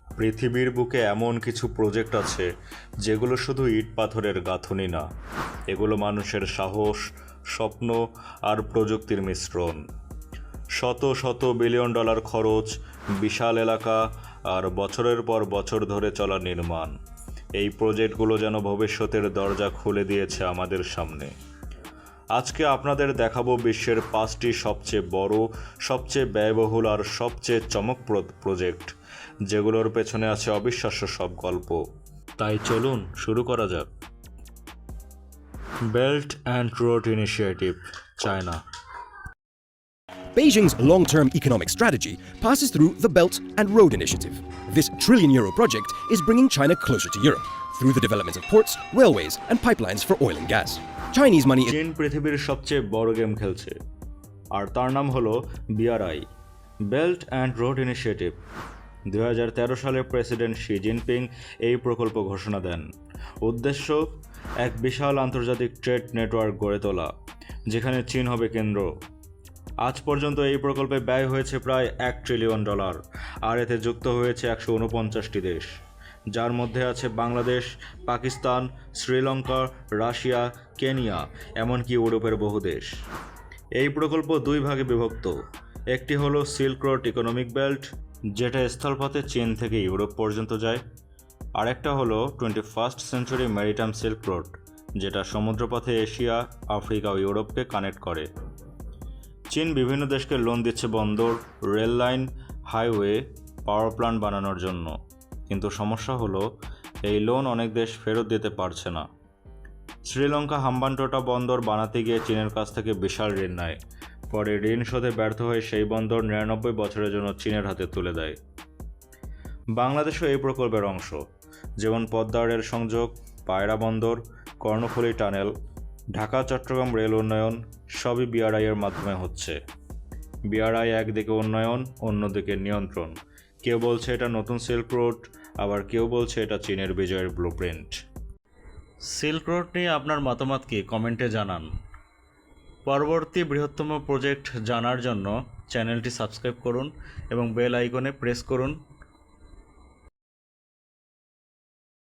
পৃথিবীর বুকে এমন কিছু প্রজেক্ট আছে যেগুলো শুধু ইট পাথরের গাঁথনি না, এগুলো মানুষের সাহস, স্বপ্ন আর প্রযুক্তির মিশ্রণ। শত শত বিলিয়ন ডলার খরচ, বিশাল এলাকা আর বছরের পর বছর ধরে চলা নির্মাণ। এই প্রজেক্টগুলো যেন ভবিষ্যতের দরজা খুলে দিয়েছে আমাদের সামনে। আজকে আপনাদের দেখাবো বিশ্বের 5টি সবচেয়ে বড়, সবচেয়ে ব্যয়বহুল আর সবচেয়ে চমকপ্রদ প্রজেক্ট, যেগুলোর পেছনে আছে অবিশ্বাস্য সব গল্প। তাই চলুন শুরু করা যাক। Belt and road initiative, China. Beijing's long-term economic strategy passes through the Belt and Road Initiative. This trillion-euro project is bringing China closer to Europe through the development of ports, railways, and pipelines for oil and gas. Chinese money চীন পৃথিবীর সবচেয়ে বড় game খেলছে, আর তার নাম হলো BRI, belt and road initiative. 2013 সালে president Xi Jinping এই প্রকল্প ঘোষণা দেন। উদ্দেশ্য, এক বিশাল আন্তর্জাতিক ট্রেড নেটওয়ার্ক গড়ে তোলা, যেখানে চীন হবে কেন্দ্র। আজ পর্যন্ত এই প্রকল্পে ব্যয় হয়েছে প্রায় $1 ট্রিলিয়ন, আর এতে যুক্ত হয়েছে 149টি দেশ, যার মধ্যে আছে বাংলাদেশ, পাকিস্তান, শ্রীলঙ্কা, রাশিয়া, কেনিয়া, এমনকি ইউরোপের বহু দেশ। এই প্রকল্প দুই ভাগে বিভক্ত। একটি হলো সিল্ক রোড ইকোনমিক বেল্ট, যেটা স্থলপথে চীন থেকে ইউরোপ পর্যন্ত যায়। আরেকটা হলো 21st century maritime silk road, যেটা সমুদ্রপথে এশিয়া, আফ্রিকা ও ইউরোপকে কানেক্ট করে। চীন বিভিন্ন দেশকে লোন দিচ্ছে বন্দর, rail line, highway, power plant বানানোর জন্য। কিন্তু সমস্যা হলো, এই লোন অনেক দেশ ফেরত দিতে পারছে না। শ্রীলঙ্কা হাম্বানটোটা বন্দর বানাতে গিয়ে চীনের কাছ থেকে বিশাল ঋণ নেয়। পরে ঋণ শোধে ব্যর্থ হয়ে সেই বন্দর 99 বছরের জন্য চীনের হাতে তুলে দেয়। বাংলাদেশও এই প্রকল্পের অংশ, যেমন পদ্মা রেল সংযোগ, পায়রা বন্দর, কর্ণফুলী টানেল, ঢাকা চট্টগ্রাম রেল উন্নয়ন, সবই বিআরআই এর মাধ্যমে হচ্ছে। বিআরআই একদিকে উন্নয়ন, অন্যদিকে নিয়ন্ত্রণ। কেউ বলছে এটা নতুন সিল্ক রোড, আবার কেউ বলছে এটা চীনের বিজয়ের ব্লুপ্রিন্ট। সিল্ক রোড নিয়ে আপনার মতামত কি কমেন্টে জানান। পরবর্তী বৃহত্তম প্রজেক্ট জানার জন্য চ্যানেলটি সাবস্ক্রাইব করুন এবং বেল আইকনে প্রেস করুন